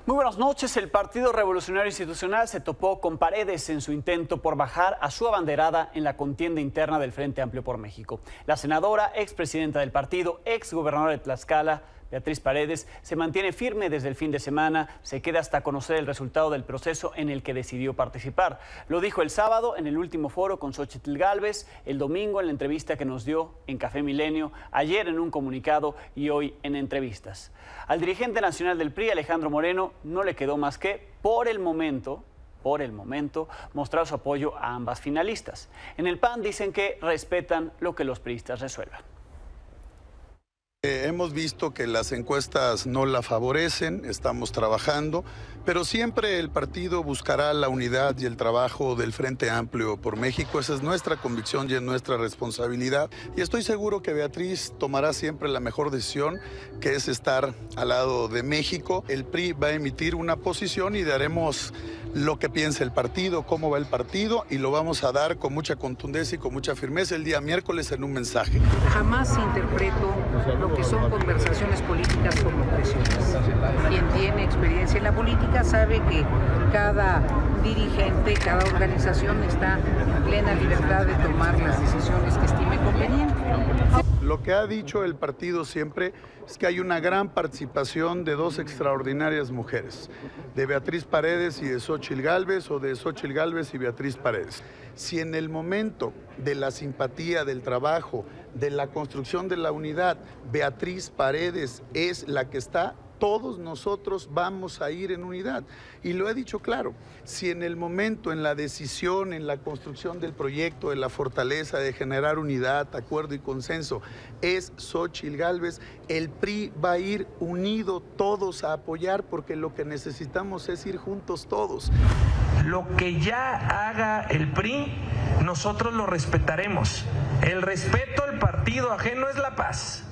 Muy buenas noches. El Partido Revolucionario Institucional se topó con paredes en su intento por bajar a su abanderada en la contienda interna del Frente Amplio por México. La senadora, expresidenta del partido, exgobernadora de Tlaxcala, Beatriz Paredes, se mantiene firme desde el fin de semana, se queda hasta conocer el resultado del proceso en el que decidió participar. Lo dijo el sábado en el último foro con Xóchitl Gálvez, el domingo en la entrevista que nos dio en Café Milenio, ayer en un comunicado y hoy en entrevistas. Al dirigente nacional del PRI, Alejandro Moreno, no le quedó más que, por el momento, mostrar su apoyo a ambas finalistas. En el PAN dicen que respetan lo que los priistas resuelvan. Hemos visto que las encuestas no la favorecen, estamos trabajando, pero siempre el partido buscará la unidad y el trabajo del Frente Amplio por México. Esa es nuestra convicción y es nuestra responsabilidad. Y estoy seguro que Beatriz tomará siempre la mejor decisión, que es estar al lado de México. El PRI va a emitir una posición y daremos lo que piensa el partido, cómo va el partido, y lo vamos a dar con mucha contundencia y con mucha firmeza el día miércoles en un mensaje. Jamás interpreto lo que son conversaciones políticas como presiones. Quien tiene experiencia en la política sabe que cada dirigente, cada organización está en plena libertad de tomar las decisiones que estime conveniente. Lo que ha dicho el partido siempre es que hay una gran participación de dos extraordinarias mujeres, de Beatriz Paredes y de Xóchitl Gálvez, o de Xóchitl Gálvez y Beatriz Paredes. Si en el momento de la simpatía, del trabajo, de la construcción de la unidad, Beatriz Paredes es la que está, todos nosotros vamos a ir en unidad. Y lo he dicho claro, si en el momento, en la decisión, en la construcción del proyecto, de la fortaleza, de generar unidad, acuerdo y consenso, es Xóchitl Gálvez, el PRI va a ir unido todos a apoyar, porque lo que necesitamos es ir juntos todos. Lo que ya haga el PRI, nosotros lo respetaremos. El respeto al partido ajeno es la paz.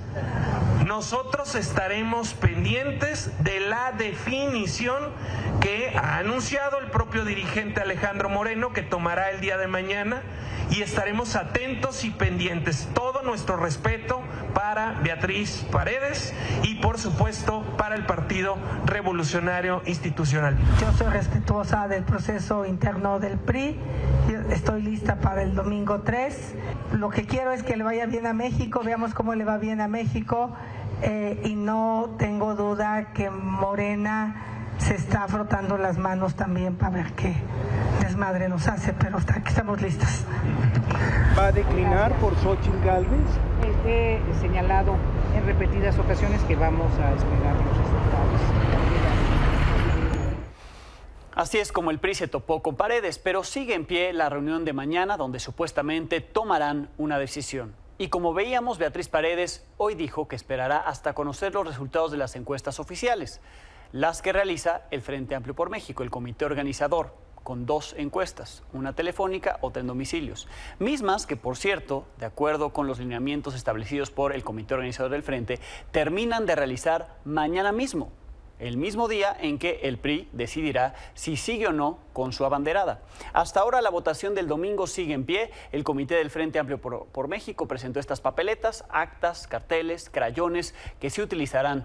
Nosotros estaremos pendientes de la definición que ha anunciado el propio dirigente Alejandro Moreno, que tomará el día de mañana, y estaremos atentos y pendientes. Todo nuestro respeto para Beatriz Paredes y, por supuesto, para el Partido Revolucionario Institucional. Yo soy respetuosa del proceso interno del PRI. Yo estoy lista para el domingo 3. Lo que quiero es que le vaya bien a México, veamos cómo le va bien a México, y no tengo duda que Morena se está frotando las manos también para ver qué desmadre nos hace, pero aquí estamos listas. ¿Va a declinar por Xóchitl Gálvez? He señalado en repetidas ocasiones que vamos a esperar los resultados. Así es como el PRI se topó con Paredes, pero sigue en pie la reunión de mañana donde supuestamente tomarán una decisión. Y como veíamos, Beatriz Paredes hoy dijo que esperará hasta conocer los resultados de las encuestas oficiales, las que realiza el Frente Amplio por México, el comité organizador, con dos encuestas, una telefónica, otra en domicilios. Mismas que, por cierto, de acuerdo con los lineamientos establecidos por el comité organizador del Frente, terminan de realizar mañana mismo, el mismo día en que el PRI decidirá si sigue o no con su abanderada. Hasta ahora la votación del domingo sigue en pie. El Comité del Frente Amplio por México presentó estas papeletas, actas, carteles, crayones que se utilizarán.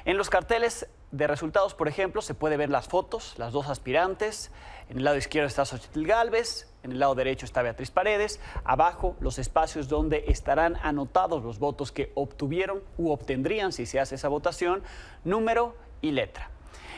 En los carteles de resultados, por ejemplo, se puede ver las fotos, las dos aspirantes. En el lado izquierdo está Xóchitl Gálvez, en el lado derecho está Beatriz Paredes. Abajo, los espacios donde estarán anotados los votos que obtuvieron u obtendrían si se hace esa votación, número y letra.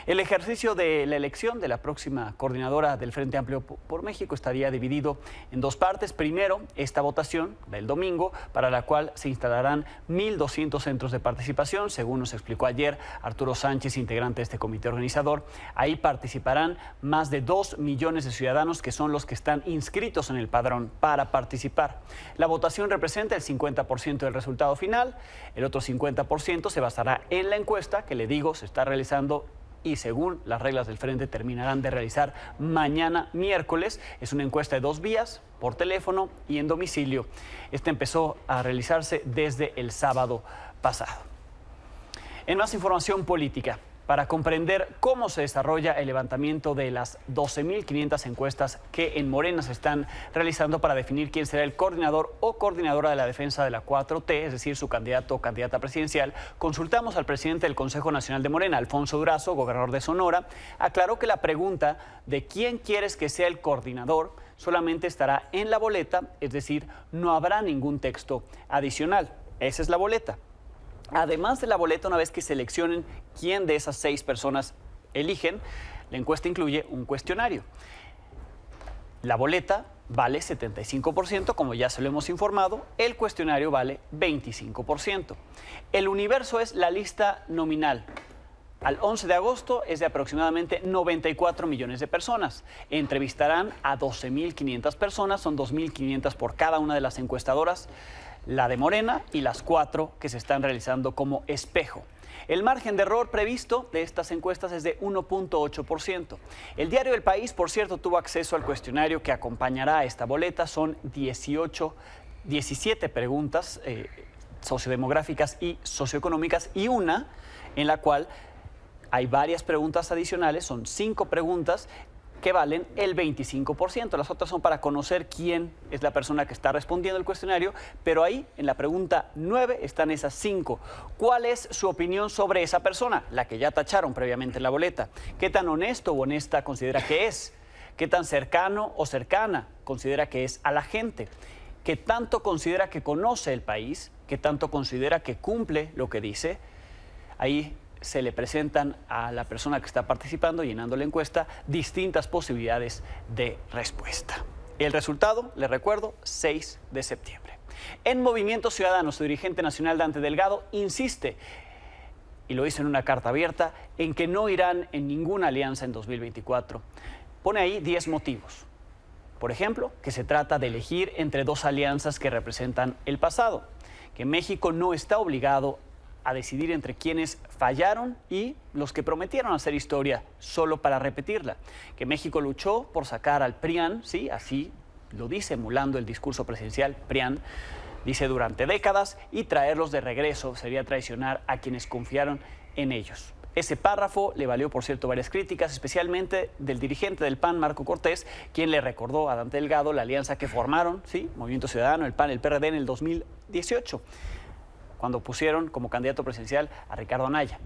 El ejercicio de la elección de la próxima coordinadora del Frente Amplio por México estaría dividido en dos partes. Primero, esta votación del domingo, para la cual se instalarán 1.200 centros de participación, según nos explicó ayer Arturo Sánchez, integrante de este comité organizador. Ahí participarán más de 2 millones de ciudadanos, que son los que están inscritos en el padrón para participar. La votación representa el 50% del resultado final. El otro 50% se basará en la encuesta que, le digo, se está realizando y, según las reglas del Frente, terminarán de realizar mañana miércoles. Es una encuesta de 2 vías, por teléfono y en domicilio. Esta empezó a realizarse desde el sábado pasado. En más información política, para comprender cómo se desarrolla el levantamiento de las 12.500 encuestas que en Morena se están realizando para definir quién será el coordinador o coordinadora de la defensa de la 4T, es decir, su candidato o candidata presidencial, consultamos al presidente del Consejo Nacional de Morena, Alfonso Durazo, gobernador de Sonora. Aclaró que la pregunta de quién quieres que sea el coordinador solamente estará en la boleta, es decir, no habrá ningún texto adicional. Esa es la boleta. Además de la boleta, una vez que seleccionen quién de esas 6 personas eligen, la encuesta incluye un cuestionario. La boleta vale 75%, como ya se lo hemos informado, el cuestionario vale 25%. El universo es la lista nominal. Al 11 de agosto es de aproximadamente 94 millones de personas. Entrevistarán a 12.500 personas, son 2.500 por cada una de las encuestadoras, la de Morena y las 4 que se están realizando como espejo. El margen de error previsto de estas encuestas es de 1.8%. El diario El País, por cierto, tuvo acceso al cuestionario que acompañará a esta boleta. Son 17 preguntas sociodemográficas y socioeconómicas y una en la cual hay varias preguntas adicionales, son 5 preguntas que valen el 25%. Las otras son para conocer quién es la persona que está respondiendo el cuestionario, pero ahí, en la pregunta 9, están esas 5. ¿Cuál es su opinión sobre esa persona? La que ya tacharon previamente en la boleta. ¿Qué tan honesto o honesta considera que es? ¿Qué tan cercano o cercana considera que es a la gente? ¿Qué tanto considera que conoce el país? ¿Qué tanto considera que cumple lo que dice? Ahí se le presentan a la persona que está participando, llenando la encuesta, distintas posibilidades de respuesta. El resultado, les recuerdo, 6 de septiembre. En Movimiento Ciudadano, su dirigente nacional, Dante Delgado, insiste, y lo hizo en una carta abierta, en que no irán en ninguna alianza en 2024. Pone ahí 10 motivos. Por ejemplo, que se trata de elegir entre 2 alianzas que representan el pasado, que México no está obligado a decidir entre quienes fallaron y los que prometieron hacer historia solo para repetirla. Que México luchó por sacar al PRIAN, sí, así lo dice, emulando el discurso presidencial, PRIAN, dice durante décadas, y traerlos de regreso sería traicionar a quienes confiaron en ellos. Ese párrafo le valió, por cierto, varias críticas, especialmente del dirigente del PAN, Marco Cortés, quien le recordó a Dante Delgado la alianza que formaron, sí, Movimiento Ciudadano, el PAN, el PRD en el 2018. Cuando pusieron como candidato presidencial a Ricardo Anaya.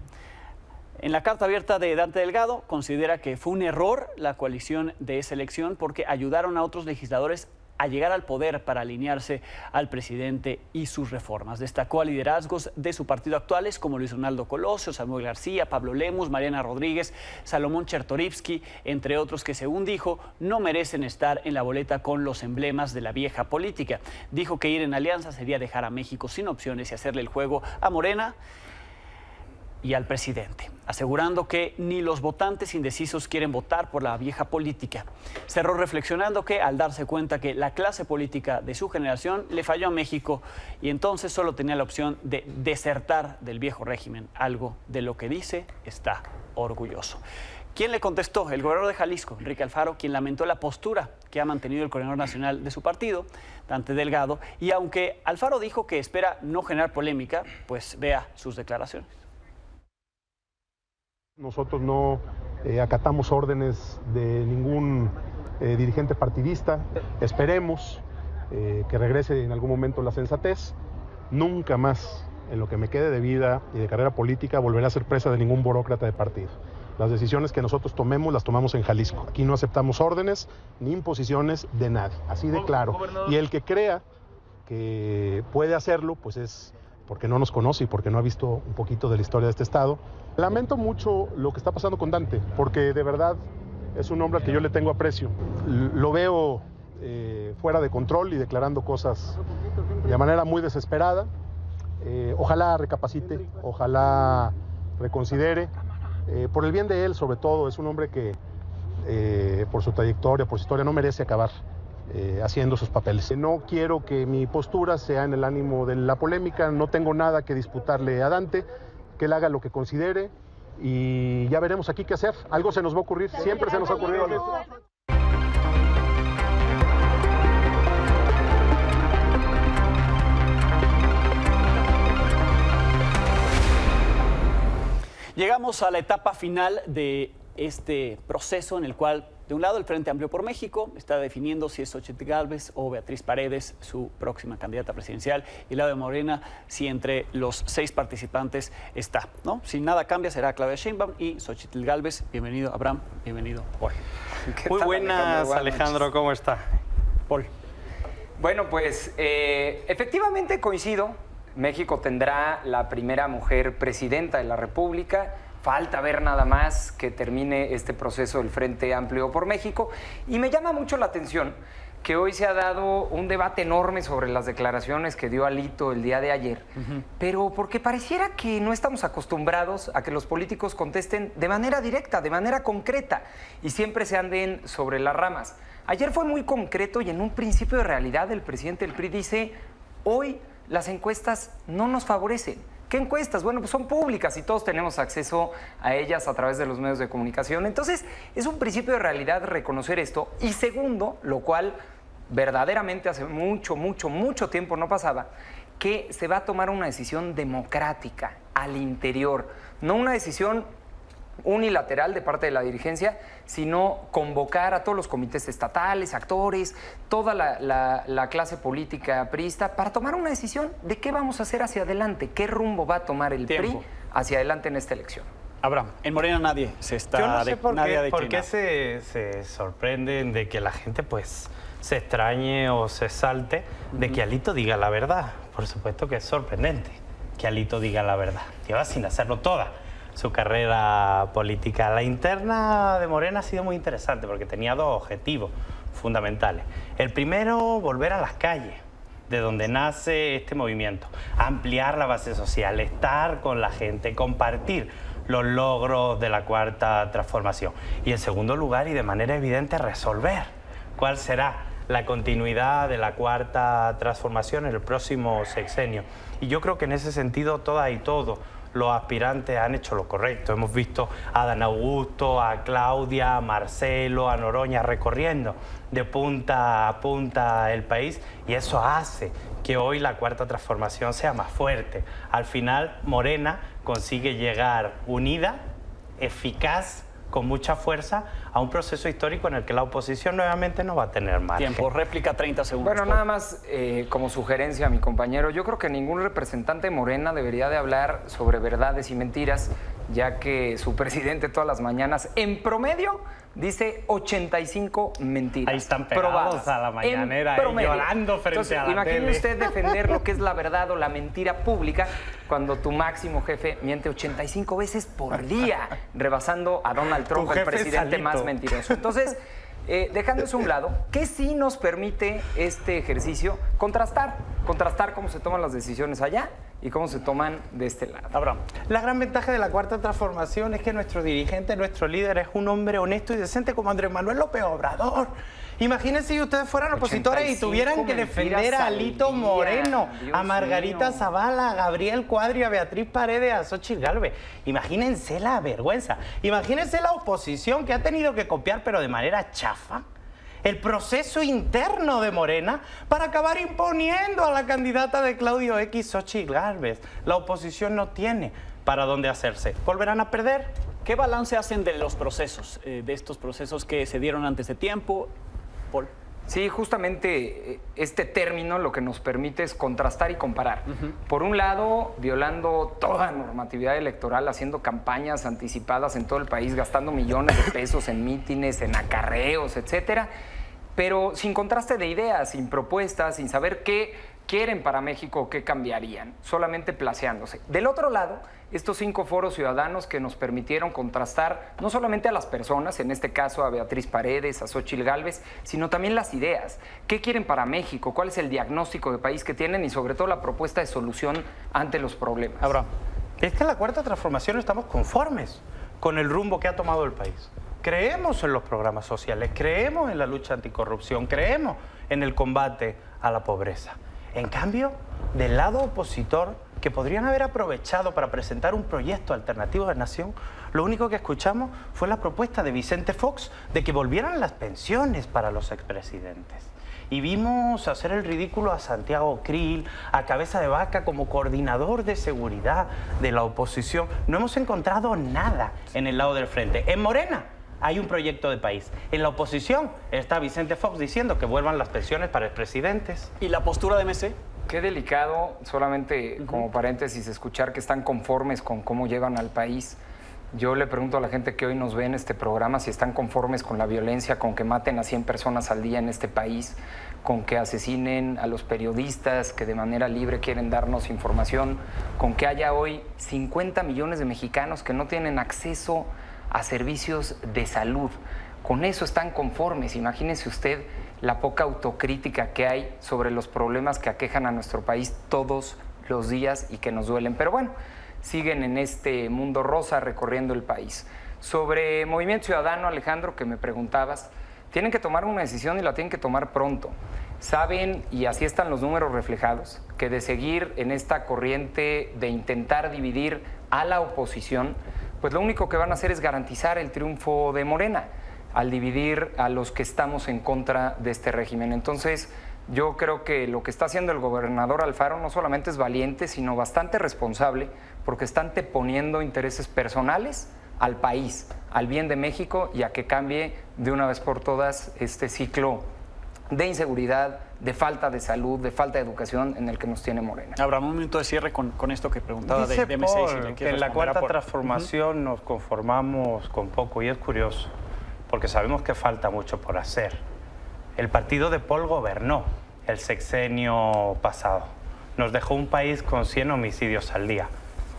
En la carta abierta de Dante Delgado, considera que fue un error la coalición de esa elección porque ayudaron a otros legisladores a llegar al poder para alinearse al presidente y sus reformas. Destacó a liderazgos de su partido actuales como Luis Donaldo Colosio, Samuel García, Pablo Lemus, Mariana Rodríguez, Salomón Chertorivsky, entre otros que, según dijo, no merecen estar en la boleta con los emblemas de la vieja política. Dijo que ir en alianza sería dejar a México sin opciones y hacerle el juego a Morena y al presidente, asegurando que ni los votantes indecisos quieren votar por la vieja política. Cerró reflexionando que al darse cuenta que la clase política de su generación le falló a México y entonces solo tenía la opción de desertar del viejo régimen, algo de lo que dice está orgulloso. ¿Quién le contestó? El gobernador de Jalisco, Enrique Alfaro, quien lamentó la postura que ha mantenido el coordinador nacional de su partido, Dante Delgado, y aunque Alfaro dijo que espera no generar polémica, pues vea sus declaraciones. Nosotros no acatamos órdenes de ningún dirigente partidista. Esperemos que regrese en algún momento la sensatez. Nunca más, en lo que me quede de vida y de carrera política, volveré a ser presa de ningún burócrata de partido. Las decisiones que nosotros tomemos, las tomamos en Jalisco. Aquí no aceptamos órdenes ni imposiciones de nadie. Así de claro. Y el que crea que puede hacerlo, pues es porque no nos conoce y porque no ha visto un poquito de la historia de este estado. Lamento mucho lo que está pasando con Dante, porque de verdad es un hombre al que yo le tengo aprecio. Lo veo fuera de control y declarando cosas de manera muy desesperada. Ojalá recapacite, ojalá reconsidere. Por el bien de él, sobre todo, es un hombre que por su trayectoria, por su historia, no merece acabar haciendo sus papeles. No quiero que mi postura sea en el ánimo de la polémica, no tengo nada que disputarle a Dante, que él haga lo que considere y ya veremos aquí qué hacer. Algo se nos va a ocurrir, siempre se nos ha ocurrido algo. Llegamos a la etapa final de este proceso en el cual, de un lado, el Frente Amplio por México está definiendo si es Xochitl Gálvez o Beatriz Paredes su próxima candidata presidencial, y el lado de Morena, si entre los 6 participantes está, ¿no? Si nada cambia, será Claudia Sheinbaum y Xochitl Gálvez. Bienvenido, Abraham. Bienvenido, Paul. Muy buenas, Alejandro. ¿Cómo está? Paul. Bueno, pues efectivamente coincido. México tendrá la primera mujer presidenta de la República. Falta ver nada más que termine este proceso del Frente Amplio por México. Y me llama mucho la atención que hoy se ha dado un debate enorme sobre las declaraciones que dio Alito el día de ayer, pero porque pareciera que no estamos acostumbrados a que los políticos contesten de manera directa, de manera concreta, y siempre se anden sobre las ramas. Ayer fue muy concreto y en un principio de realidad el presidente del PRI dice: hoy las encuestas no nos favorecen. ¿Qué encuestas? Bueno, pues son públicas y todos tenemos acceso a ellas a través de los medios de comunicación. Entonces, es un principio de realidad reconocer esto. Y segundo, lo cual verdaderamente hace mucho tiempo no pasaba, que se va a tomar una decisión democrática al interior, no una decisión unilateral de parte de la dirigencia, sino convocar a todos los comités estatales, actores, toda la clase política priista para tomar una decisión de qué vamos a hacer hacia adelante, qué rumbo va a tomar el PRI hacia adelante en esta elección. Abraham, en Morena nadie se está... Yo no sé por qué se sorprenden de que la gente pues se extrañe o se salte de que Alito diga la verdad. Por supuesto que es sorprendente que Alito diga la verdad. Lleva sin hacerlo toda su carrera política. La interna de Morena ha sido muy interesante porque tenía 2 objetivos fundamentales. El primero, volver a las calles, de donde nace este movimiento, ampliar la base social, estar con la gente, compartir los logros de la Cuarta Transformación. Y en segundo lugar, y de manera evidente, resolver cuál será la continuidad de la Cuarta Transformación en el próximo sexenio. Y yo creo que en ese sentido todas y todos los aspirantes han hecho lo correcto. Hemos visto a Dan Augusto, a Claudia, a Marcelo, a Noroña recorriendo de punta a punta el país, y eso hace que hoy la Cuarta Transformación sea más fuerte. Al final, Morena consigue llegar unida, eficaz, con mucha fuerza a un proceso histórico en el que la oposición nuevamente no va a tener margen. Tiempo, réplica, 30 segundos. Bueno, nada más como sugerencia a mi compañero, yo creo que ningún representante de Morena debería de hablar sobre verdades y mentiras, ya que su presidente todas las mañanas, en promedio, dice 85 mentiras. Ahí están pegados a la mañanera, llorando frente a la imagine tele. usted defender lo que es la verdad o la mentira pública cuando tu máximo jefe miente 85 veces por día, rebasando a Donald Trump, el presidente más mentiroso. Entonces, dejando eso a un lado, ¿qué sí nos permite este ejercicio? Contrastar cómo se toman las decisiones allá y cómo se toman de este lado. Abraham. La gran ventaja de la Cuarta Transformación es que nuestro dirigente, nuestro líder, es un hombre honesto y decente como Andrés Manuel López Obrador. Imagínense si ustedes fueran opositores y tuvieran que defender a Alito Moreno, a Margarita Zavala, a Gabriel Cuadri, a Beatriz Paredes, a Xochitl Gálvez. Imagínense la vergüenza. Imagínense la oposición que ha tenido que copiar, pero de manera chafa, el proceso interno de Morena para acabar imponiendo a la candidata de Claudio X, Xochitl Gálvez. La oposición no tiene para dónde hacerse. ¿Volverán a perder? ¿Qué balance hacen de los procesos, de estos procesos que se dieron antes de tiempo? Paul. Sí, justamente este término lo que nos permite es contrastar y comparar. Por un lado, violando toda normatividad electoral, haciendo campañas anticipadas en todo el país, gastando millones de pesos en mítines, en acarreos, etcétera, pero sin contraste de ideas, sin propuestas, sin saber qué quieren para México, qué cambiarían, solamente placeándose. Del otro lado, estos 5 foros ciudadanos que nos permitieron contrastar no solamente a las personas, en este caso a Beatriz Paredes, a Xochitl Gálvez, sino también las ideas. ¿Qué quieren para México? ¿Cuál es el diagnóstico de país que tienen? Y sobre todo la propuesta de solución ante los problemas. Abraham, es que en la Cuarta Transformación estamos conformes con el rumbo que ha tomado el país. Creemos en los programas sociales, creemos en la lucha anticorrupción, creemos en el combate a la pobreza. En cambio, del lado opositor, que podrían haber aprovechado para presentar un proyecto alternativo de nación, lo único que escuchamos fue la propuesta de Vicente Fox de que volvieran las pensiones para los expresidentes. y vimos hacer el ridículo a Santiago Krill, a Cabeza de Vaca como coordinador de seguridad de la oposición. No hemos encontrado nada en el lado del frente. En Morena hay un proyecto de país. En la oposición está Vicente Fox diciendo que vuelvan las pensiones para expresidentes. ¿Y la postura de MC? Qué delicado, solamente como paréntesis, escuchar que están conformes con cómo llevan al país. Yo le pregunto a la gente que hoy nos ve en este programa si están conformes con la violencia, con que maten a 100 personas al día en este país, con que asesinen a los periodistas que de manera libre quieren darnos información, con que haya hoy 50 millones de mexicanos que no tienen acceso a servicios de salud. Con eso están conformes. Imagínese usted la poca autocrítica que hay sobre los problemas que aquejan a nuestro país todos los días y que nos duelen. Pero bueno, siguen en este mundo rosa recorriendo el país. Sobre Movimiento Ciudadano, Alejandro, que me preguntabas, tienen que tomar una decisión y la tienen que tomar pronto. Saben, y así están los números reflejados, que de seguir en esta corriente de intentar dividir a la oposición, pues lo único que van a hacer es garantizar el triunfo de Morena al dividir a los que estamos en contra de este régimen. Entonces, yo creo que lo que está haciendo el gobernador Alfaro no solamente es valiente, sino bastante responsable, porque están poniendo intereses personales al país, al bien de México y a que cambie de una vez por todas este ciclo de inseguridad, de falta de salud, de falta de educación en el que nos tiene Morena. Habrá un minuto de cierre con esto que preguntaba de MC. Paul, que en la cuarta transformación nos conformamos con poco, y es curioso, porque sabemos que falta mucho por hacer. El partido de Paul gobernó el sexenio pasado. Nos dejó un país con 100 homicidios al día.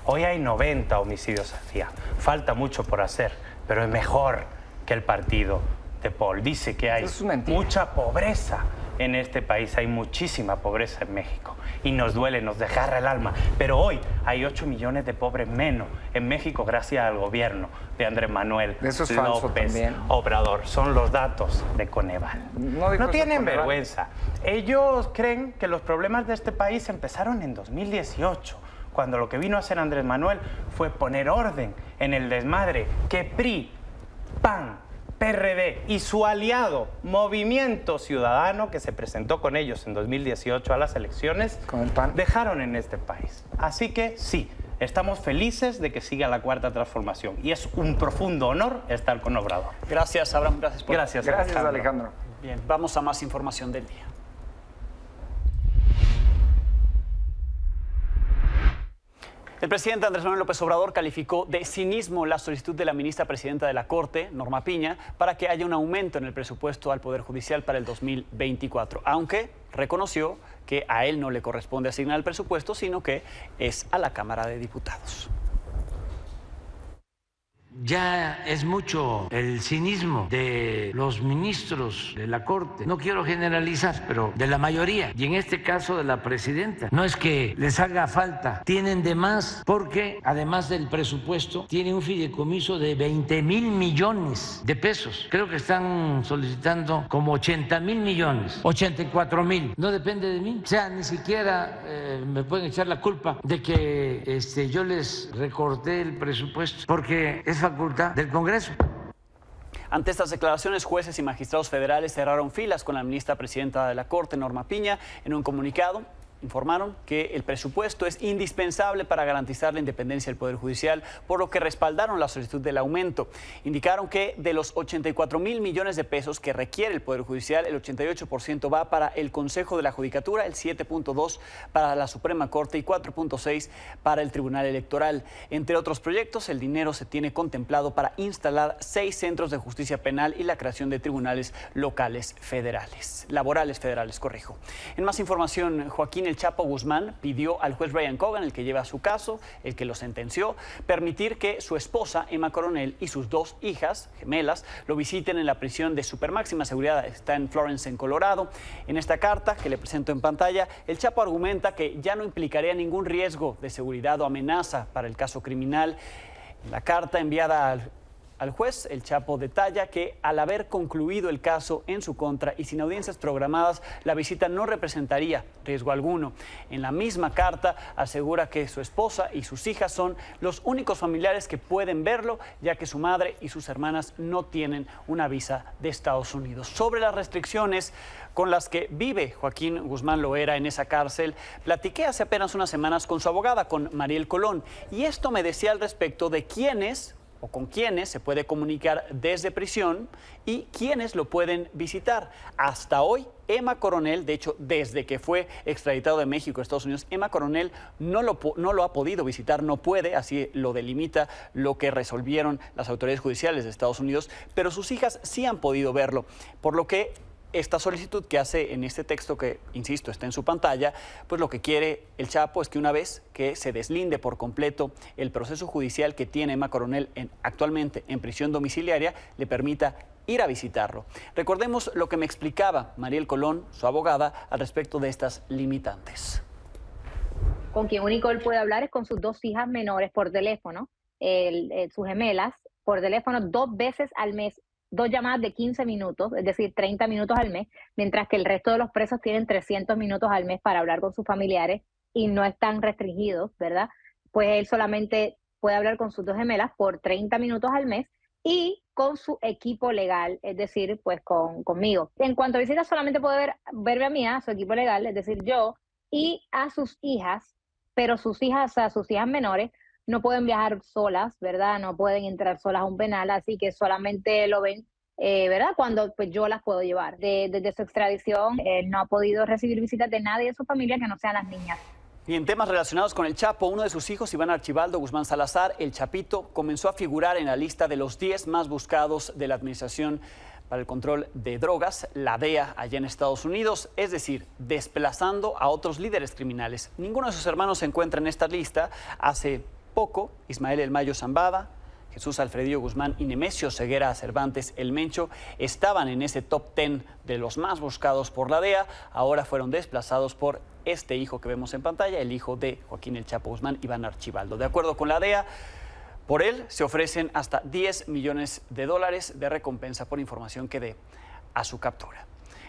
Hoy hay 90 homicidios al día. Falta mucho por hacer, pero es mejor que el partido de Paul. Dice que hay mucha pobreza en este país, hay muchísima pobreza en México y nos duele, nos desgarra el alma. Pero hoy hay 8 millones de pobres menos en México gracias al gobierno de Andrés Manuel López Obrador. Son los datos de Coneval. No tienen vergüenza. Ellos creen que los problemas de este país empezaron en 2018. Cuando lo que vino a hacer Andrés Manuel fue poner orden en el desmadre que PRI, PAN, PRD y su aliado Movimiento Ciudadano, que se presentó con ellos en 2018 a las elecciones, con el PAN, dejaron en este país. Así que sí, estamos felices de que siga la cuarta transformación y es un profundo honor estar con Obrador. Gracias, Abraham. Gracias, Alejandro. Bien, vamos a más información del día. El presidente Andrés Manuel López Obrador calificó de cinismo la solicitud de la ministra presidenta de la Corte, Norma Piña, para que haya un aumento en el presupuesto al Poder Judicial para el 2024, aunque reconoció que a él no le corresponde asignar el presupuesto, sino que es a la Cámara de Diputados. Ya es mucho el cinismo de los ministros de la Corte. No quiero generalizar, pero de la mayoría. Y en este caso de la presidenta. No es que les haga falta. Tienen de más porque, además del presupuesto, tiene un fideicomiso de 20,000 millones de pesos. Creo que están solicitando como 80,000 millones. 84,000. No depende de mí. O sea, ni siquiera me pueden echar la culpa de que yo les recorté el presupuesto. Porque es facultad del Congreso. Ante estas declaraciones, jueces y magistrados federales cerraron filas con la ministra presidenta de la Corte, Norma Piña. En un comunicado informaron que el presupuesto es indispensable para garantizar la independencia del Poder Judicial, por lo que respaldaron la solicitud del aumento. Indicaron que de los 84,000 millones de pesos que requiere el Poder Judicial, el 88% va para el Consejo de la Judicatura, el 7.2% para la Suprema Corte y 4.6% para el Tribunal Electoral. Entre otros proyectos, el dinero se tiene contemplado para instalar 6 centros de justicia penal y la creación de tribunales laborales federales. En más información, Joaquín El Chapo Guzmán pidió al juez Brian Cogan, el que lleva su caso, el que lo sentenció, permitir que su esposa, Emma Coronel, y sus 2 hijas gemelas lo visiten en la prisión de supermáxima seguridad. Está en Florence, en Colorado. En esta carta que le presento en pantalla, el Chapo argumenta que ya no implicaría ningún riesgo de seguridad o amenaza para el caso criminal. En la carta enviada al al juez, el Chapo detalla que al haber concluido el caso en su contra y sin audiencias programadas, la visita no representaría riesgo alguno. En la misma carta asegura que su esposa y sus hijas son los únicos familiares que pueden verlo, ya que su madre y sus hermanas no tienen una visa de Estados Unidos. Sobre las restricciones con las que vive Joaquín Guzmán Loera en esa cárcel, platiqué hace apenas unas semanas con su abogada, con Mariel Colón, y esto me decía al respecto de quiénes o con quiénes se puede comunicar desde prisión y quiénes lo pueden visitar. Hasta hoy, Emma Coronel, de hecho, desde que fue extraditado de México a Estados Unidos, Emma Coronel no lo ha podido visitar, no puede, así lo delimita lo que resolvieron las autoridades judiciales de Estados Unidos, pero sus hijas sí han podido verlo, por lo que esta solicitud que hace en este texto, que, insisto, está en su pantalla, pues lo que quiere el Chapo es que una vez que se deslinde por completo el proceso judicial que tiene Emma Coronel actualmente en prisión domiciliaria, le permita ir a visitarlo. Recordemos lo que me explicaba Mariel Colón, su abogada, al respecto de estas limitantes. Con quien único él puede hablar es con sus dos hijas menores por teléfono, sus gemelas, por teléfono 2 veces al mes. 2 llamadas de 15 minutos, es decir, 30 minutos al mes, mientras que el resto de los presos tienen 300 minutos al mes para hablar con sus familiares y no están restringidos, ¿verdad? Pues él solamente puede hablar con sus 2 gemelas por 30 minutos al mes y con su equipo legal, es decir, pues conmigo. En cuanto a visitas, solamente puede verme a mí, a su equipo legal, es decir, yo, y a sus hijas, pero sus hijas menores, no pueden viajar solas, ¿verdad? No pueden entrar solas a un penal, así que solamente lo ven, ¿verdad? Cuando pues yo las puedo llevar. Desde su extradición, él no ha podido recibir visitas de nadie de su familia que no sean las niñas. Y en temas relacionados con el Chapo, uno de sus hijos, Iván Archibaldo Guzmán Salazar, el Chapito, comenzó a figurar en la lista de los 10 más buscados de la Administración para el Control de Drogas, la DEA, allá en Estados Unidos, es decir, desplazando a otros líderes criminales. Ninguno de sus hermanos se encuentra en esta lista. Hace poco, Ismael El Mayo Zambada, Jesús Alfredillo Guzmán y Nemesio Ceguera Cervantes El Mencho estaban en ese top 10 de los más buscados por la DEA. Ahora fueron desplazados por este hijo que vemos en pantalla, el hijo de Joaquín El Chapo Guzmán, Iván Archibaldo. De acuerdo con la DEA, por él se ofrecen hasta $10 millones de recompensa por información que dé a su captura.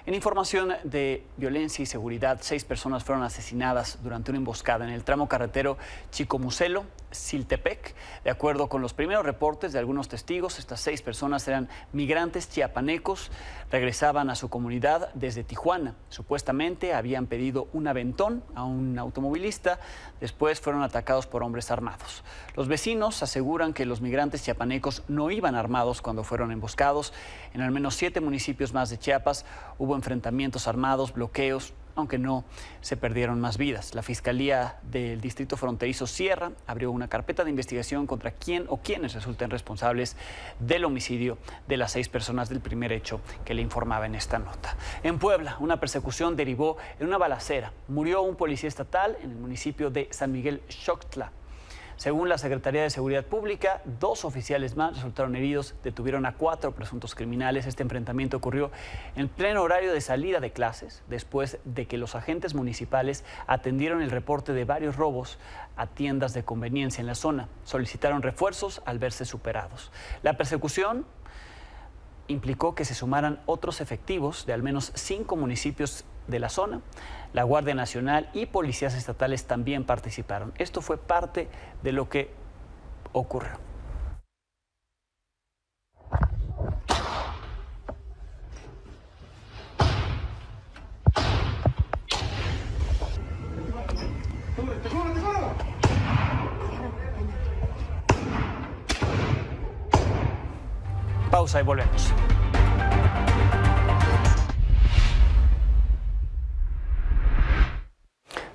En información de violencia y seguridad, 6 personas fueron asesinadas durante una emboscada en el tramo carretero Chicomucelo, Siltepec. De acuerdo con los primeros reportes de algunos testigos, estas 6 personas eran migrantes chiapanecos, regresaban a su comunidad desde Tijuana. Supuestamente habían pedido un aventón a un automovilista, después fueron atacados por hombres armados. Los vecinos aseguran que los migrantes chiapanecos no iban armados cuando fueron emboscados. En al menos 7 municipios más de Chiapas hubo enfrentamientos armados, bloqueos, aunque no se perdieron más vidas. La Fiscalía del Distrito Fronterizo Sierra abrió una carpeta de investigación contra quién o quiénes resulten responsables del homicidio de las 6 personas del primer hecho que le informaba en esta nota. En Puebla, una persecución derivó en una balacera. Murió un policía estatal en el municipio de San Miguel Xochtla. Según la Secretaría de Seguridad Pública, 2 oficiales más resultaron heridos, detuvieron a 4 presuntos criminales. Este enfrentamiento ocurrió en pleno horario de salida de clases, después de que los agentes municipales atendieron el reporte de varios robos a tiendas de conveniencia en la zona. Solicitaron refuerzos al verse superados. La persecución implicó que se sumaran otros efectivos de al menos 5 municipios de la zona. La Guardia Nacional y policías estatales también participaron. Esto fue parte de lo que ocurrió. Pausa y volvemos.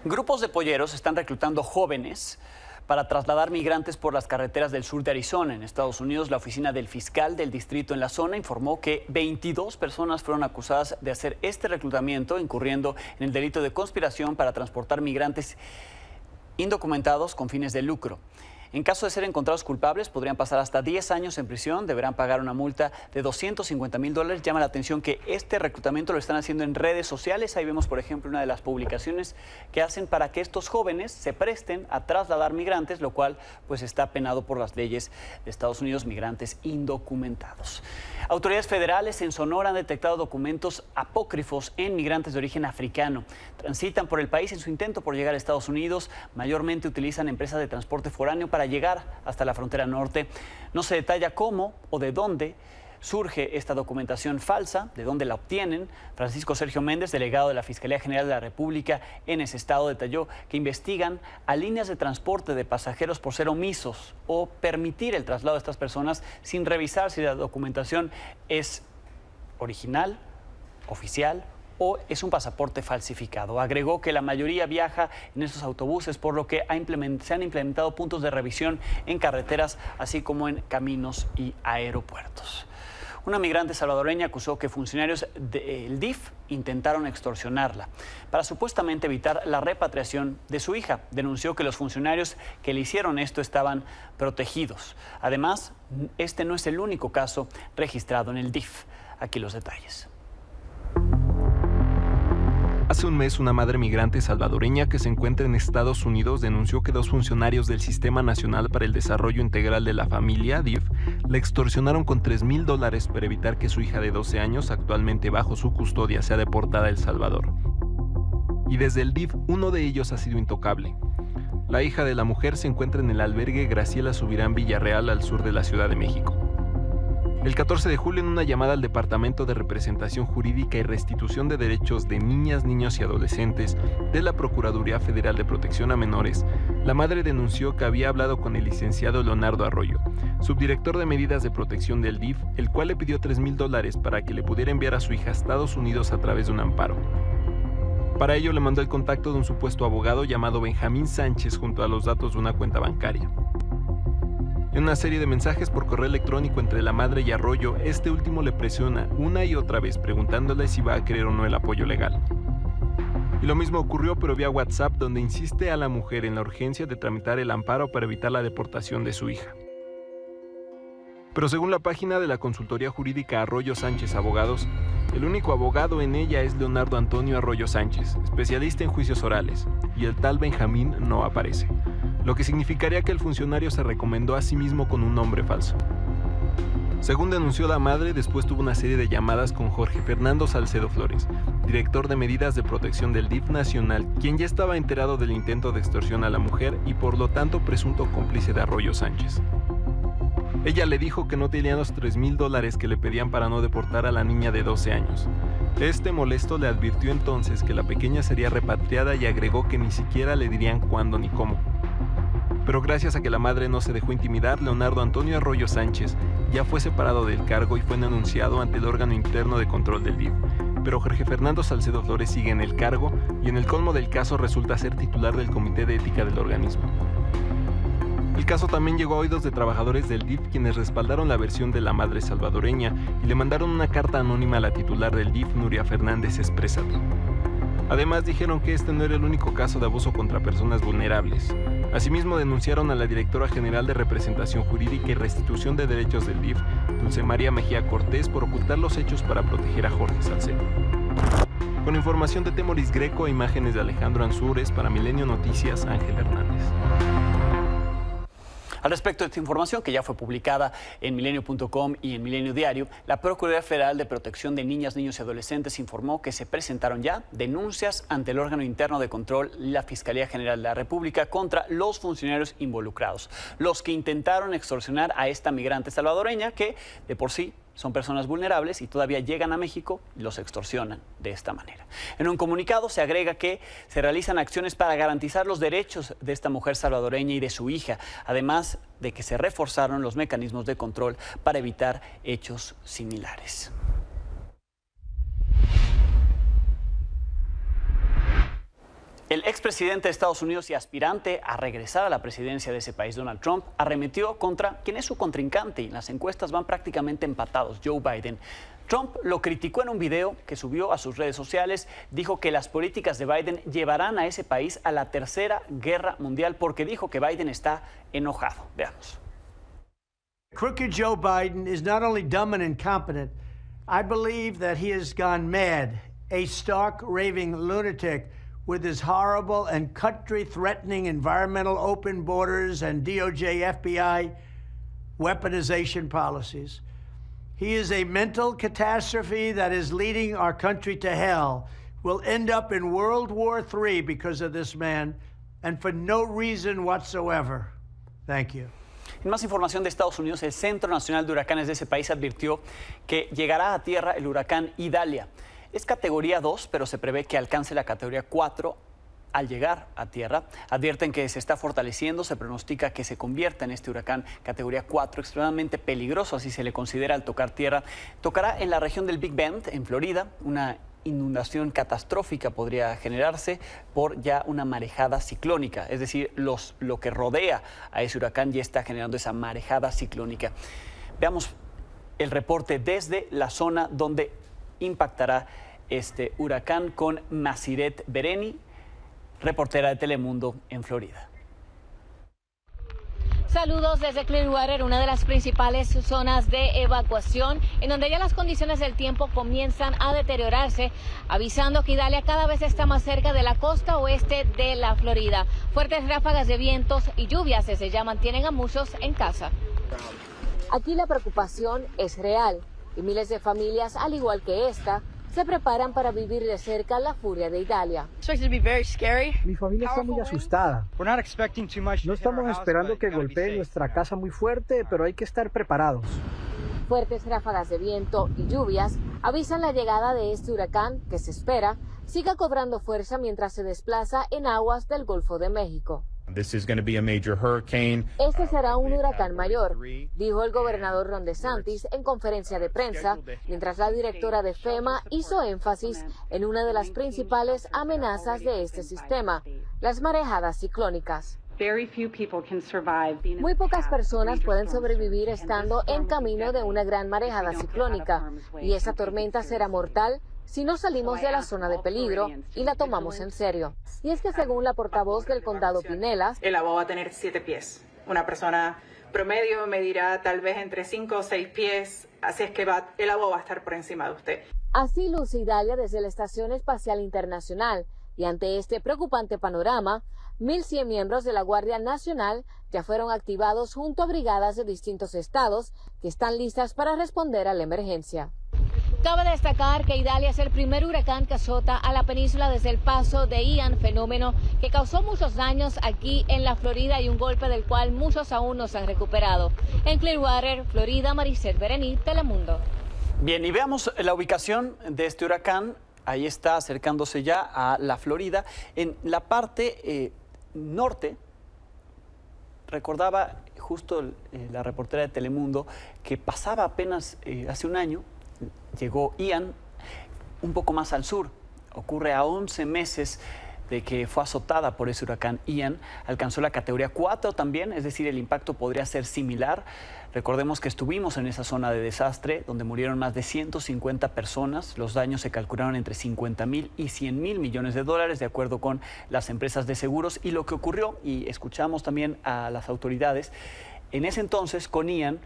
Grupos de polleros están reclutando jóvenes para trasladar migrantes por las carreteras del sur de Arizona. En Estados Unidos, la oficina del fiscal del distrito en la zona informó que 22 personas fueron acusadas de hacer este reclutamiento, incurriendo en el delito de conspiración para transportar migrantes indocumentados con fines de lucro. En caso de ser encontrados culpables, podrían pasar hasta 10 años en prisión, deberán pagar una multa de $250,000. Llama la atención que este reclutamiento lo están haciendo en redes sociales. Ahí vemos, por ejemplo, una de las publicaciones que hacen para que estos jóvenes se presten a trasladar migrantes, lo cual pues está penado por las leyes de Estados Unidos, migrantes indocumentados. Autoridades federales en Sonora han detectado documentos apócrifos en migrantes de origen africano. Transitan por el país en su intento por llegar a Estados Unidos. Mayormente utilizan empresas de transporte foráneo para llegar hasta la frontera norte. No se detalla cómo o de dónde surge esta documentación falsa, de dónde la obtienen. Francisco Sergio Méndez, delegado de la Fiscalía General de la República en ese estado, detalló que investigan a líneas de transporte de pasajeros por ser omisos o permitir el traslado de estas personas sin revisar si la documentación es original, oficial o es un pasaporte falsificado. Agregó que la mayoría viaja en estos autobuses, por lo que se han implementado puntos de revisión en carreteras, así como en caminos y aeropuertos. Una migrante salvadoreña acusó que funcionarios del DIF intentaron extorsionarla para supuestamente evitar la repatriación de su hija. Denunció que los funcionarios que le hicieron esto estaban protegidos. Además, este no es el único caso registrado en el DIF. Aquí los detalles. Hace un mes, una madre migrante salvadoreña que se encuentra en Estados Unidos denunció que 2 funcionarios del Sistema Nacional para el Desarrollo Integral de la Familia, DIF, le extorsionaron con $3,000 para evitar que su hija de 12 años, actualmente bajo su custodia, sea deportada a El Salvador. Y desde el DIF, uno de ellos ha sido intocable. La hija de la mujer se encuentra en el albergue Graciela Subirán Villarreal, al sur de la Ciudad de México. El 14 de julio, en una llamada al Departamento de Representación Jurídica y Restitución de Derechos de Niñas, Niños y Adolescentes de la Procuraduría Federal de Protección a Menores, la madre denunció que había hablado con el licenciado Leonardo Arroyo, subdirector de medidas de protección del DIF, el cual le pidió $3,000 para que le pudiera enviar a su hija a Estados Unidos a través de un amparo. Para ello le mandó el contacto de un supuesto abogado llamado Benjamín Sánchez junto a los datos de una cuenta bancaria. En una serie de mensajes por correo electrónico entre la madre y Arroyo, este último le presiona una y otra vez preguntándole si va a querer o no el apoyo legal. Y lo mismo ocurrió pero vía WhatsApp, donde insiste a la mujer en la urgencia de tramitar el amparo para evitar la deportación de su hija. Pero según la página de la consultoría jurídica Arroyo Sánchez Abogados, el único abogado en ella es Leonardo Antonio Arroyo Sánchez, especialista en juicios orales, y el tal Benjamín no aparece, lo que significaría que el funcionario se recomendó a sí mismo con un nombre falso. Según denunció la madre, después tuvo una serie de llamadas con Jorge Fernando Salcedo Flores, director de medidas de protección del DIF nacional, quien ya estaba enterado del intento de extorsión a la mujer y por lo tanto presunto cómplice de Arroyo Sánchez. Ella le dijo que no tenían los $3,000 que le pedían para no deportar a la niña de 12 años. Este molesto le advirtió entonces que la pequeña sería repatriada y agregó que ni siquiera le dirían cuándo ni cómo. Pero gracias a que la madre no se dejó intimidar, Leonardo Antonio Arroyo Sánchez ya fue separado del cargo y fue denunciado ante el órgano interno de control del DIF. Pero Jorge Fernando Salcedo Flores sigue en el cargo y en el colmo del caso resulta ser titular del Comité de Ética del organismo. El caso también llegó a oídos de trabajadores del DIF, quienes respaldaron la versión de la madre salvadoreña y le mandaron una carta anónima a la titular del DIF, Nuria Fernández Exprésate. Además, dijeron que este no era el único caso de abuso contra personas vulnerables. Asimismo, denunciaron a la directora general de Representación Jurídica y Restitución de Derechos del DIF, Dulce María Mejía Cortés, por ocultar los hechos para proteger a Jorge Salcedo. Con información de Temoris Greco e imágenes de Alejandro Ansúrez, para Milenio Noticias, Ángel Hernández. Al respecto de esta información, que ya fue publicada en milenio.com y en Milenio Diario, la Procuraduría Federal de Protección de Niñas, Niños y Adolescentes informó que se presentaron ya denuncias ante el órgano interno de control, la Fiscalía General de la República, contra los funcionarios involucrados, los que intentaron extorsionar a esta migrante salvadoreña que, de por sí, son personas vulnerables y todavía llegan a México y los extorsionan de esta manera. En un comunicado se agrega que se realizan acciones para garantizar los derechos de esta mujer salvadoreña y de su hija, además de que se reforzaron los mecanismos de control para evitar hechos similares. El expresidente de Estados Unidos y aspirante a regresar a la presidencia de ese país, Donald Trump, arremetió contra quien es su contrincante y en las encuestas van prácticamente empatados, Joe Biden. Trump lo criticó en un video que subió a sus redes sociales. Dijo que las políticas de Biden llevarán a ese país a la tercera guerra mundial porque dijo que Biden está enojado. Veamos. Crooked Joe Biden is not only dumb and incompetent, I believe that he has gone mad, a stark, raving lunatic with his horrible and country-threatening environmental open borders and DOJ, FBI weaponization policies. He is a mental catastrophe that is leading our country to hell. We'll end up in World War III because of this man, and for no reason whatsoever. Thank you. En más información de Estados Unidos, el Centro Nacional de Huracanes de ese país advirtió que llegará a tierra el huracán Idalia. Es categoría 2, pero se prevé que alcance la categoría 4 al llegar a tierra. Advierten que se está fortaleciendo, se pronostica que se convierta en este huracán categoría 4, extremadamente peligroso, así se le considera al tocar tierra. Tocará en la región del Big Bend, en Florida. Una inundación catastrófica podría generarse por ya una marejada ciclónica, es decir, lo que rodea a ese huracán ya está generando esa marejada ciclónica. Veamos el reporte desde la zona donde impactará este huracán con Masiret Bereni, reportera de Telemundo en Florida. Saludos desde Clearwater, una de las principales zonas de evacuación, en donde ya las condiciones del tiempo comienzan a deteriorarse, avisando que Idalia cada vez está más cerca de la costa oeste de la Florida. Fuertes ráfagas de vientos y lluvias desde ya mantienen a muchos en casa. Aquí la preocupación es real y miles de familias, al igual que esta, se preparan para vivir de cerca la furia de Idalia. Mi familia está muy asustada. No estamos esperando que golpee nuestra casa muy fuerte, pero hay que estar preparados. Fuertes ráfagas de viento y lluvias avisan la llegada de este huracán que se espera siga cobrando fuerza mientras se desplaza en aguas del Golfo de México. Este será un huracán mayor, dijo el gobernador Ron DeSantis en conferencia de prensa, mientras la directora de FEMA hizo énfasis en una de las principales amenazas de este sistema, las marejadas ciclónicas. Muy pocas personas pueden sobrevivir estando en camino de una gran marejada ciclónica, y esa tormenta será mortal si no salimos de la zona de peligro y la tomamos en serio. Y es que según la portavoz del condado Pinellas, el agua va a tener 7 pies. Una persona promedio medirá tal vez entre 5 o 6 pies, así es que el agua va a estar por encima de usted. Así luce Idalia desde la Estación Espacial Internacional, y ante este preocupante panorama, 1.100 miembros de la Guardia Nacional ya fueron activados junto a brigadas de distintos estados que están listas para responder a la emergencia. Cabe destacar que Idalia es el primer huracán que azota a la península desde el paso de Ian, fenómeno que causó muchos daños aquí en la Florida y un golpe del cual muchos aún no se han recuperado. En Clearwater, Florida, Masiret Bereni, Telemundo. Bien, y veamos la ubicación de este huracán. Ahí está acercándose ya a la Florida. En la parte norte, recordaba justo la reportera de Telemundo que pasaba apenas hace un año. Llegó Ian un poco más al sur. Ocurre a 11 meses de que fue azotada por ese huracán Ian. Alcanzó la categoría 4 también, es decir, el impacto podría ser similar. Recordemos que estuvimos en esa zona de desastre donde murieron más de 150 personas. Los daños se calcularon entre 50.000 y 100.000 millones de dólares, de acuerdo con las empresas de seguros. Y lo que ocurrió, y escuchamos también a las autoridades, en ese entonces con Ian,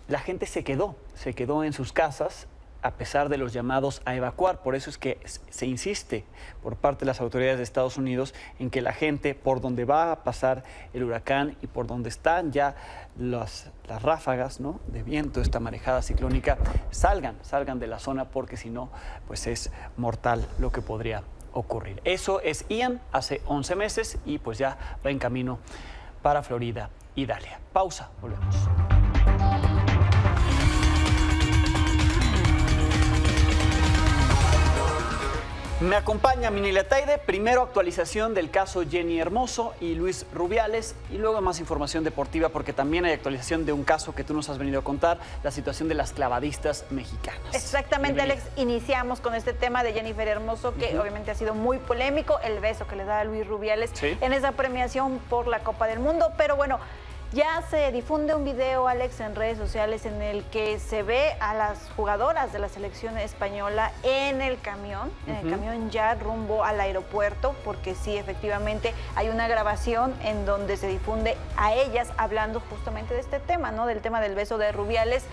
la gente se quedó en sus casas a pesar de los llamados a evacuar. Por eso es que se insiste por parte de las autoridades de Estados Unidos en que la gente por donde va a pasar el huracán y por donde están ya las ráfagas, ¿no?, de viento, esta marejada ciclónica, salgan de la zona, porque si no, pues es mortal lo que podría ocurrir. Eso es Ian hace 11 meses y pues ya va en camino para Florida. Idalia. Pausa, volvemos. Me acompaña Minili Ataide, primero actualización del caso Jenny Hermoso y Luis Rubiales, y luego más información deportiva porque también hay actualización de un caso que tú nos has venido a contar, la situación de las clavadistas mexicanas. Exactamente, Alex, iniciamos con este tema de Jennifer Hermoso, que obviamente ha sido muy polémico, el beso que le da a Luis Rubiales en esa premiación por la Copa del Mundo, pero bueno, Ya se difunde un video, Alex, en redes sociales en el que se ve a las jugadoras de la selección española en el camión ya rumbo al aeropuerto, porque sí, efectivamente hay una grabación en donde se difunde a ellas hablando justamente de este tema, ¿no? Del tema del beso de Rubiales,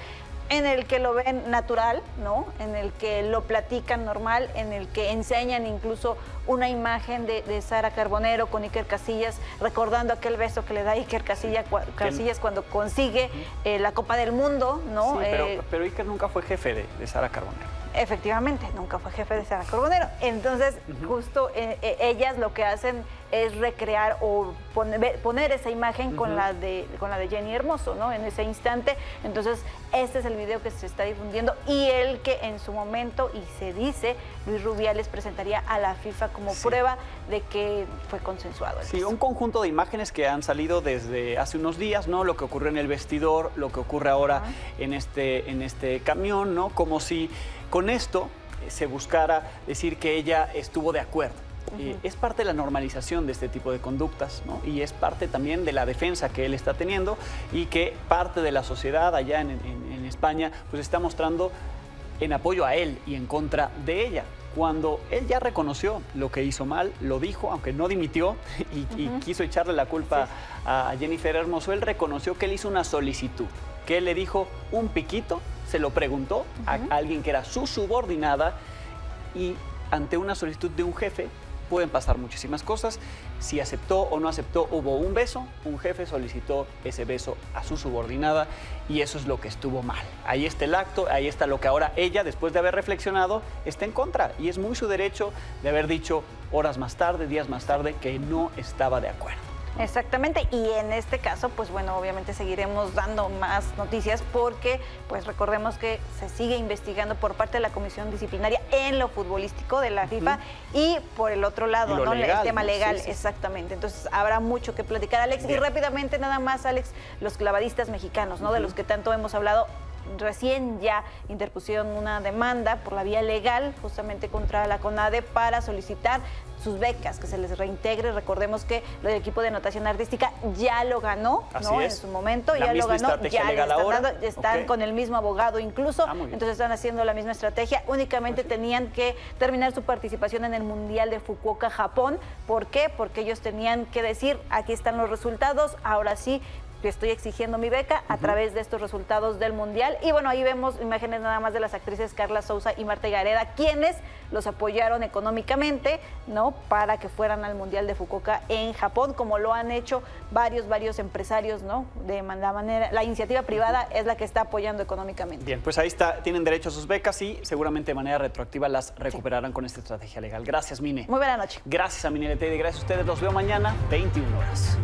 en el que lo ven natural, ¿no? En el que lo platican normal, en el que enseñan incluso una imagen de Sara Carbonero con Iker Casillas, recordando aquel beso que le da Iker Casillas cuando consigue la Copa del Mundo, ¿no? Sí, pero Iker nunca fue jefe de Sara Carbonero. Efectivamente, nunca fue jefe de Sara Carbonero. Entonces, justo ellas lo que hacen es recrear o poner esa imagen con la de Jenny Hermoso, ¿no? En ese instante. Entonces, este es el video que se está difundiendo y el que en su momento, y se dice, Luis Rubiales presentaría a la FIFA como prueba de que fue consensuado. Sí, un conjunto de imágenes que han salido desde hace unos días, ¿no? Lo que ocurrió en el vestidor, lo que ocurre ahora en este camión, ¿no? Como si con esto se buscara decir que ella estuvo de acuerdo. Es parte de la normalización de este tipo de conductas, ¿no? Y es parte también de la defensa que él está teniendo y que parte de la sociedad allá en España pues está mostrando en apoyo a él y en contra de ella. Cuando él ya reconoció lo que hizo mal, lo dijo, aunque no dimitió y quiso echarle la culpa a Jennifer Hermoso, él reconoció que él hizo una solicitud, que él le dijo un piquito, se lo preguntó a alguien que era su subordinada y ante una solicitud de un jefe pueden pasar muchísimas cosas. Si aceptó o no aceptó, hubo un beso, un jefe solicitó ese beso a su subordinada y eso es lo que estuvo mal. Ahí está el acto, ahí está lo que ahora ella, después de haber reflexionado, está en contra y es muy su derecho de haber dicho horas más tarde, días más tarde, que no estaba de acuerdo. Exactamente, y en este caso, pues bueno, obviamente seguiremos dando más noticias porque, pues recordemos que se sigue investigando por parte de la Comisión Disciplinaria en lo futbolístico de la FIFA y por el otro lado, ¿no? Legal, el tema legal, sí. Exactamente. Entonces habrá mucho que platicar, Alex. Bien. Y rápidamente nada más, Alex, los clavadistas mexicanos, ¿no? De los que tanto hemos hablado. Recién ya interpusieron una demanda por la vía legal justamente contra la CONADE para solicitar sus becas, que se les reintegre. Recordemos que el equipo de natación artística ya lo ganó, ¿no? En su momento, ya lo ganó, ya le están dando, están con el mismo abogado incluso, entonces están haciendo la misma estrategia. Únicamente tenían que terminar su participación en el Mundial de Fukuoka, Japón. ¿Por qué? Porque ellos tenían que decir, aquí están los resultados, ahora sí, estoy exigiendo mi beca a través de estos resultados del Mundial. Y bueno, ahí vemos imágenes nada más de las actrices Carla Souza y Marta Gareda, quienes los apoyaron económicamente, ¿no? Para que fueran al Mundial de Fukuoka en Japón, como lo han hecho varios empresarios, ¿no? De manera, la iniciativa privada es la que está apoyando económicamente. Bien, pues ahí está, tienen derecho a sus becas y seguramente de manera retroactiva las recuperarán con esta estrategia legal. Gracias, Mine. Muy buena noche. Gracias a Mine Letede, gracias a ustedes. Los veo mañana, 21 horas.